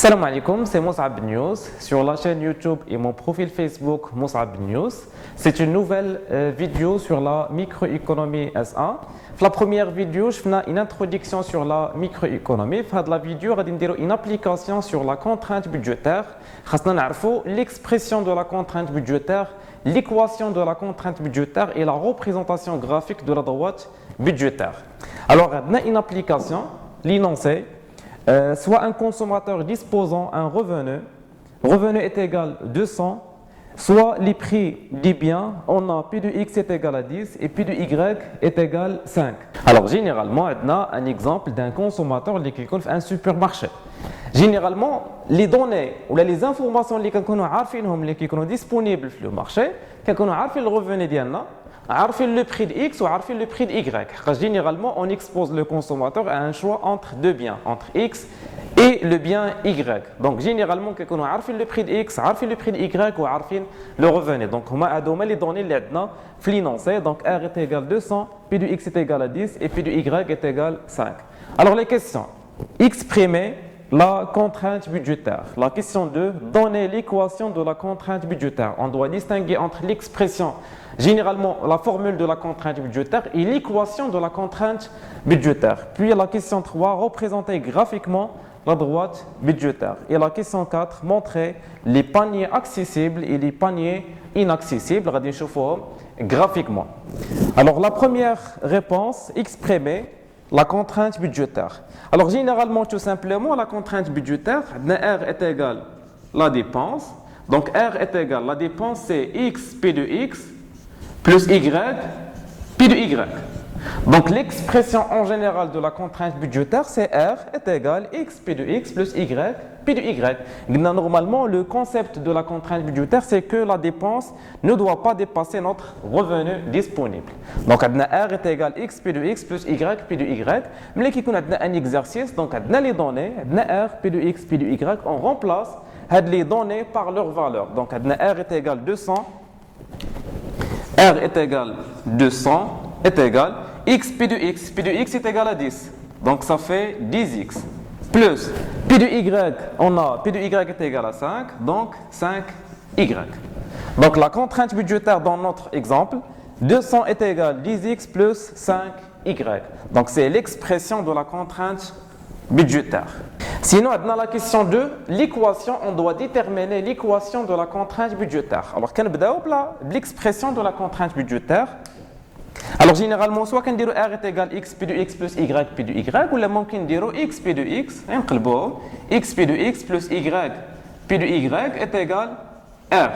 Salam alaikum, c'est Moussab News sur la chaîne YouTube et mon profil Facebook Moussab News. C'est une nouvelle vidéo sur la microéconomie S1. Dans la première vidéo, je fais une introduction sur la microéconomie. Dans la vidéo, je vais une application sur la contrainte budgétaire. Nous allons l'expression de la contrainte budgétaire, l'équation de la contrainte budgétaire et la représentation graphique de la droite budgétaire. Alors, on a une application, l'énoncé. Soit un consommateur disposant un revenu est égal à 200, soit les prix des biens, on a P de X est égal à 10 et P de Y est égal à 5. Alors généralement, on a un exemple d'un consommateur qui est un supermarché. Généralement, les données ou les informations qui sont disponibles sur le marché, qui sont le revenu d'Yanna, le prix de X ou le prix de Y. Généralement, on expose le consommateur à un choix entre deux biens, entre X et le bien Y. Donc, généralement, on a le prix de X, le prix de Y ou le revenu. Donc, on a les données financées. Donc, R est égal à 200, P de X est égal à 10 et P de Y est égal à 5. Alors, les questions. Exprimer la contrainte budgétaire. La question 2, donner l'équation de la contrainte budgétaire. On doit distinguer entre l'expression, généralement la formule de la contrainte budgétaire et l'équation de la contrainte budgétaire. Puis la question 3, représenter graphiquement la droite budgétaire. Et la question 4, montrer les paniers accessibles et les paniers inaccessibles. Graphiquement. Alors la première réponse, exprimer la contrainte budgétaire. Alors généralement, tout simplement, la contrainte budgétaire, R est égal à la dépense. Donc R est égal à la dépense, c'est X, P de X, plus Y, P de Y. Donc l'expression en général de la contrainte budgétaire, c'est R est égal à X, P de X, plus Y, P de Y. Normalement, le concept de la contrainte budgétaire, c'est que la dépense ne doit pas dépasser notre revenu disponible. Donc R est égal à X, P de X, plus Y, P de Y. Mais qui a un exercice, donc on a les données, R, P de X, P de Y, on remplace les données par leur valeur. Donc R est égal à 200, R est égal à 200, est égal à X, P de X est égal à 10. Donc ça fait 10X. Plus P de Y, on a P de Y est égal à 5, donc 5Y. Donc la contrainte budgétaire dans notre exemple, 200 est égal à 10X plus 5Y. Donc c'est l'expression de la contrainte budgétaire. Sinon, dans la question 2, l'équation, on doit déterminer l'équation de la contrainte budgétaire. Alors, on va l'expression de la contrainte budgétaire. Alors, généralement, soit on dit R est égal à X, P de X plus Y, P de Y, ou on peut dire X, P de X, X, P de X plus Y, P de Y est égal à R.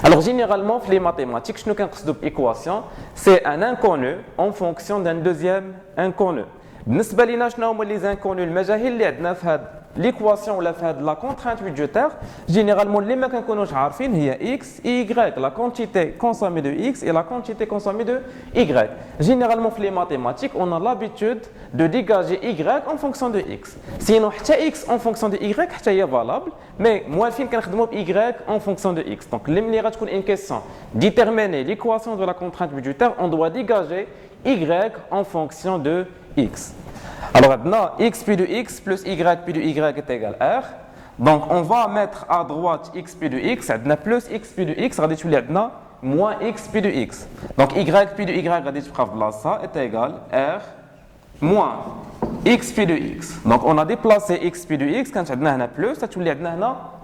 Alors, généralement, dans les mathématiques, ce qu'on dit équation, c'est un inconnu en fonction d'un deuxième inconnu. بالنسبه لينا شنو هما لي زانكونو المجاهيل اللي عندنا في هذه ليكواسيون ولا في هذه لا كونترانت بودجيتير جينيرالمون اللي ما كنكونوش عارفين هي اكس اي يغريك لا كونتيتي كونسومي دو اكس اي لا كونتيتي كونسومي دو يغريك جينيرالمون في لي ماتيماتيك اون ا لابيتود دو ديغاجي يغريك اون فونكسيون دو اكس سينو حتى اكس اون فونكسيون دو يغريك حتى هي فالابل مي موالفين كنخدموا بيغريك اون فونكسيون دو اكس دونك ملي غتكون ان كيسيون ديتيرميني ليكواسيون دو لا كونترانت بودجيتير اون دوا ديغاجي Y en fonction de X. Alors maintenant, X P de X plus Y P de Y est égal à R. Donc on va mettre à droite X P de X, plus X P de X, moins X P de X. Donc Y P de Y est égal à R moins X P de X. Donc on a déplacé X P de X, quand on a plus, ça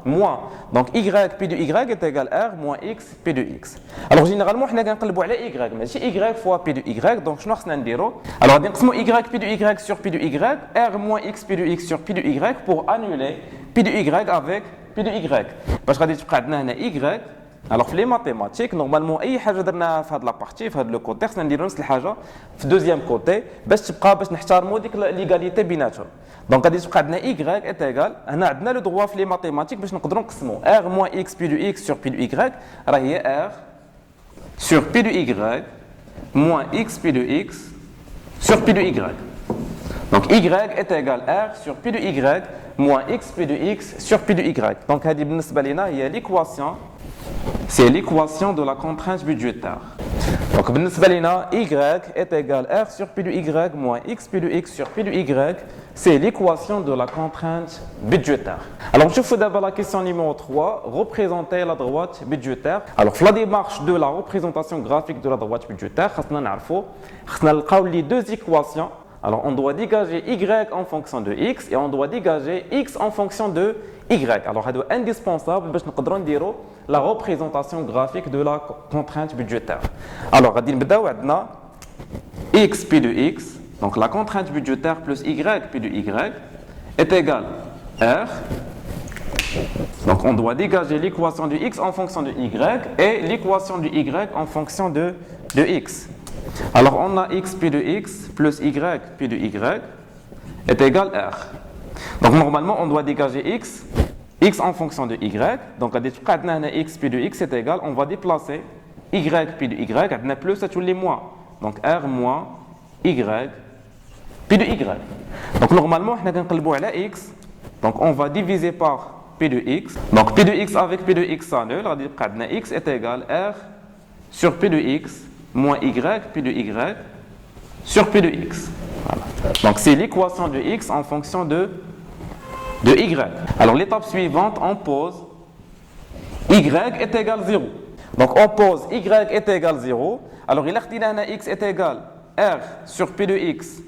moins. Donc Y P de Y est égal à R moins X P de X. Alors généralement, on a Y, mais si Y fois P de Y, donc je vais dire. Alors on Y P de Y sur P de Y, R moins X P de X sur P de Y pour annuler P de Y avec P de Y. Parce que on a Y. Alors, في les mathématiques, normalement, أي حاجة درناها في هذه لا بارتي في هذا لو كوتي خصنا نديرو نفس الحاجة في دوزيام كوتي باش نحترموا ديك ليغاليتي بيناتهم. دونك غادي تبقى عندنا Y est égal هنا عندنا لو دغوا في لي ماتيماتيك باش نقدروا نقسموا R moins X P de X sur P de Y راه هي R sur P de Y moins X P de X sur P de Y. Donc Y est égal à R sur P de Y moins X P de X sur P de Y. Donc هذه بالنسبة لنا هي l'équation. C'est l'équation de la contrainte budgétaire. Donc, بالنسبة لنا, y est égal r sur p de y moins x p de x sur p de y, c'est l'équation de la contrainte budgétaire. Alors, je fais d'abord la question numéro 3, représenter la droite budgétaire. Alors, la démarche de la représentation graphique de la droite budgétaire, on a les deux équations. Alors, on doit dégager y en fonction de x et on doit dégager x en fonction de y. Alors, c'est indispensable pour nous dire la représentation graphique de la contrainte budgétaire. Alors, on va dire x p de x, donc la contrainte budgétaire plus y p de y est égale r. Donc, on doit dégager l'équation de x en fonction de y et l'équation de y en fonction de x. Alors, on a x p de x plus y p de y est égal r. Donc, normalement, on doit dégager x en fonction de y. Donc, x p de x est égal, on va déplacer y p de y, on a plus, c'est les moins. Donc, r moins y p de y. Donc, normalement, on a x. Donc, on va diviser par p de x. Donc, p de x avec p de x s'annule, on a x est égal r sur p de x moins y p de y sur p de x. Voilà. Donc, c'est l'équation de x en fonction de y. Alors, l'étape suivante, on pose y est égal 0. Donc, on pose y est égal 0. Alors, il a x est égal r sur p de x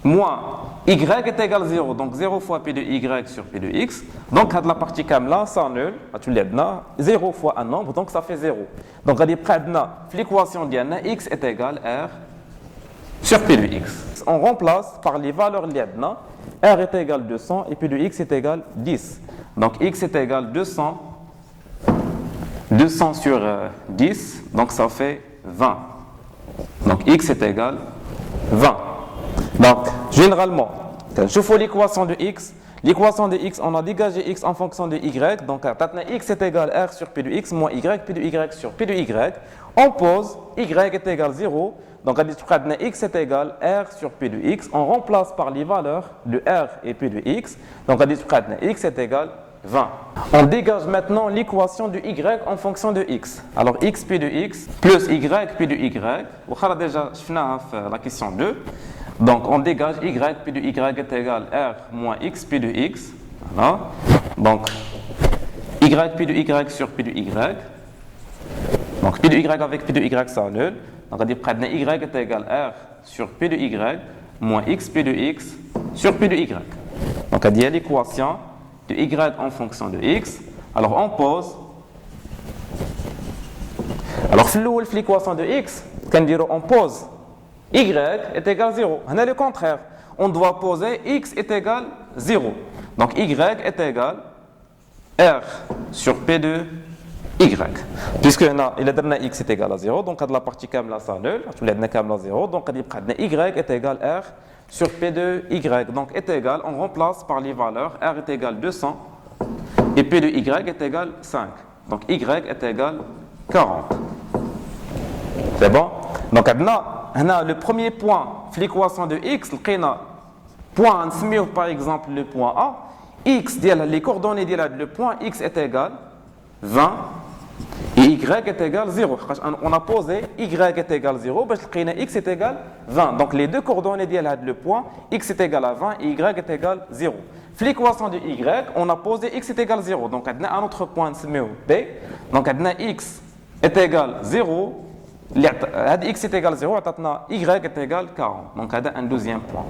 moins y est égal 0. Donc, 0 fois p de y sur p de x. Donc, la partie là s'annule. 0 fois un nombre, donc ça fait 0. Donc, l'équation de x est égal r sur p de x. On remplace par les valeurs liadna. R est égal à 200 et p de x est égal à 10. Donc, x est égal à 200. 200 sur 10, donc ça fait 20. Donc, x est égal à 20. Donc, généralement, je fais l'équation de x. L'équation de x, on a dégagé x en fonction de y. Donc, x est égal à r sur p de x moins y p de y sur p de y. On pose y est égal à 0. Donc, x est égal à r sur p de x. On remplace par les valeurs de r et p de x. Donc, x est égal à 20. On dégage maintenant l'équation de y en fonction de x. Alors, x p de x plus y p de y. On a déjà fait la question 2. Donc, on dégage y p de y est égal à r moins x p de x. Voilà. Donc, y p de y sur p de y. Donc, p de y avec p de y s'annule. Donc, on dit que y est égal à r sur p de y moins x p de x sur p de y. Donc, on dit l'équation de y en fonction de x. Alors, on pose. Alors, l'équation de x, on pose y est égal à 0. On a le contraire. On doit poser x est égal à 0. Donc, y est égal à r sur p de y. Puisque il a x est égal à 0, donc la partie là s'annule, tout le à 0, donc y est égal à r sur p de y. Donc est égal, on remplace par les valeurs, r est égal à 200 et p de y est égal à 5. Donc y est égal à 40. C'est bon? Donc on a le premier point, l'équation de x, le point, par exemple le point A, x, les coordonnées de le point x est égal à 20 et y est égal à 0. On a posé y est égal à 0, x est égal à 20. Donc les deux coordonnées de le point, x est égal à 20 et y est égal à 0. L'équation de y, on a posé x est égal à 0. Donc on a un autre point B. Donc on a x est égal à 0. x est égal à 0, y est égal à 40. Donc on a un deuxième point.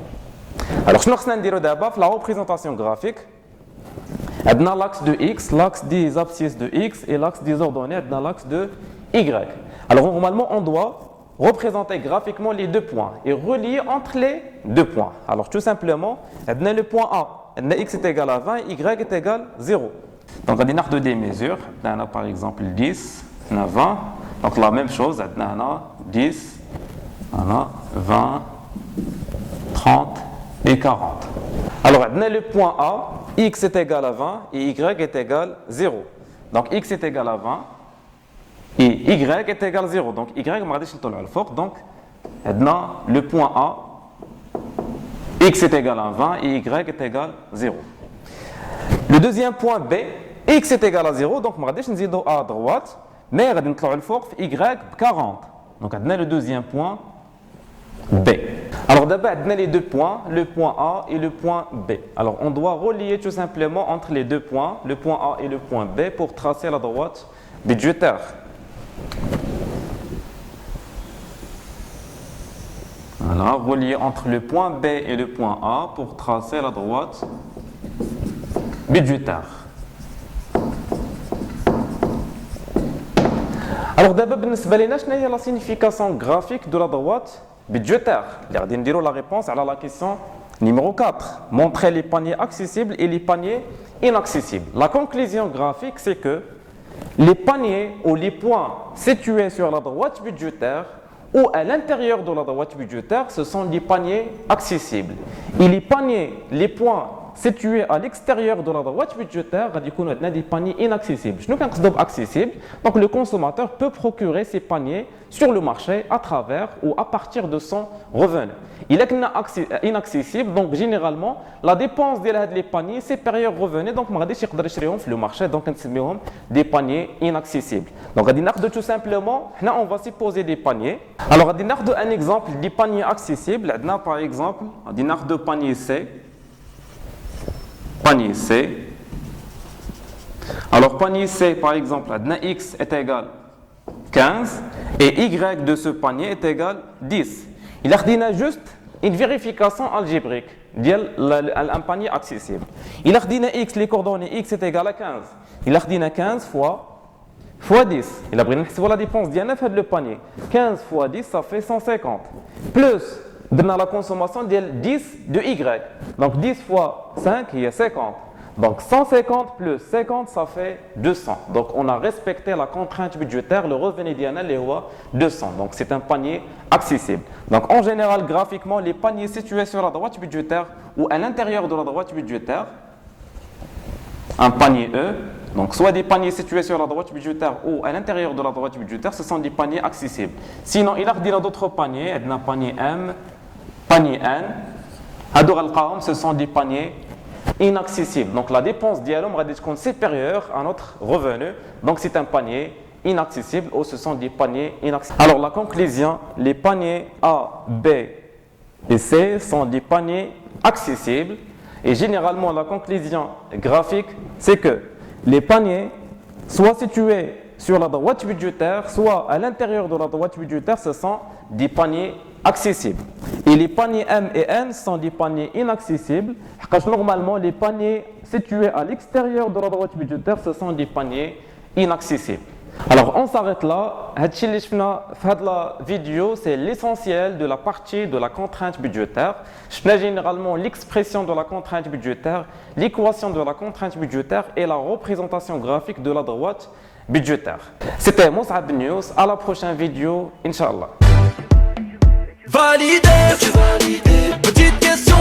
Alors, je vais dire d'abord la représentation graphique. On a l'axe de x, l'axe des abscisses de x et l'axe des ordonnées, on a l'axe de y. Alors, normalement, on doit représenter graphiquement les deux points et relier entre les deux points. Alors, tout simplement, on a le point A, on a x est égal à 20, y est égal à 0. Donc, on a des mesures. On a par exemple 10, on a 20. Donc, la même chose, on a 10, on a 20, 30 et 40. Alors, on a le point A, x est égal à 20 et y est égal à 0. Donc, x est égal à 20 et y est égal à 0. Donc, y, on va le fort. Donc, on a le point A, x est égal à 20 et y est égal à 0. Le deuxième point B, x est égal à 0. Donc, on va dire A à droite, mais on va le fort y 40. Donc, on a le deuxième point B. Alors, d'abord, on a les deux points, le point A et le point B. Alors, on doit relier tout simplement entre les deux points, le point A et le point B, pour tracer la droite budgétaire. Voilà, relier entre le point B et le point A pour tracer la droite budgétaire. Alors d'abord, quelle est la signification graphique de la droite budgétaire? On va la réponse à la question numéro 4. Montrer les paniers accessibles et les paniers inaccessibles. La conclusion graphique, c'est que les paniers ou les points situés sur la droite budgétaire ou à l'intérieur de la droite budgétaire, ce sont des paniers accessibles. Et les paniers, les points situés à l'extérieur de la droite budgétaire, des paniers inaccessibles. Je ne sais pas accessible. Donc le consommateur peut procurer ces paniers sur le marché à travers ou à partir de son revenu. Il est inaccessible, donc généralement la dépense des paniers c'est supérieur au revenu, donc on va dire le marché, donc on des paniers inaccessibles. Donc tout simplement, on va supposer des paniers. Alors on va un exemple des paniers accessibles. Par exemple, on va deux paniers C. Panier C. Alors, panier C, par exemple, X est égal à 15 et Y de ce panier est égal à 10. Il a juste une vérification algébrique d'un panier accessible. Il a dit X, les coordonnées X est égal à 15. Il a dit 15 fois 10. Il a pris la dépense de le panier. 15 fois 10, ça fait 150. Plus dans la consommation de 10 de Y. Donc 10 fois 5, il y a 50. Donc 150 plus 50, ça fait 200. Donc on a respecté la contrainte budgétaire, le revenu dianal est 200. Donc c'est un panier accessible. Donc en général, graphiquement, les paniers situés sur la droite budgétaire ou à l'intérieur de la droite budgétaire, un panier E, donc soit des paniers situés sur la droite budgétaire ou à l'intérieur de la droite budgétaire, ce sont des paniers accessibles. Sinon, il a dit d'autres paniers, un panier M, panier N, ce sont des paniers inaccessibles. Donc la dépense dialogue est supérieure à notre revenu. Donc c'est un panier inaccessible ou ce sont des paniers inaccessibles. Alors la conclusion, les paniers A, B et C sont des paniers accessibles. Et généralement la conclusion graphique, c'est que les paniers soit situés sur la droite budgétaire, soit à l'intérieur de la droite budgétaire, ce sont des paniers accessibles. Et les paniers M et N sont des paniers inaccessibles, parce que normalement les paniers situés à l'extérieur de la droite budgétaire, ce sont des paniers inaccessibles. Alors on s'arrête là. La vidéo, c'est l'essentiel de la partie de la contrainte budgétaire. Je fais généralement l'expression de la contrainte budgétaire, l'équation de la contrainte budgétaire et la représentation graphique de la droite budgétaire. C'était Moussab News. À la prochaine vidéo, Inch'Allah. Validé, petite question.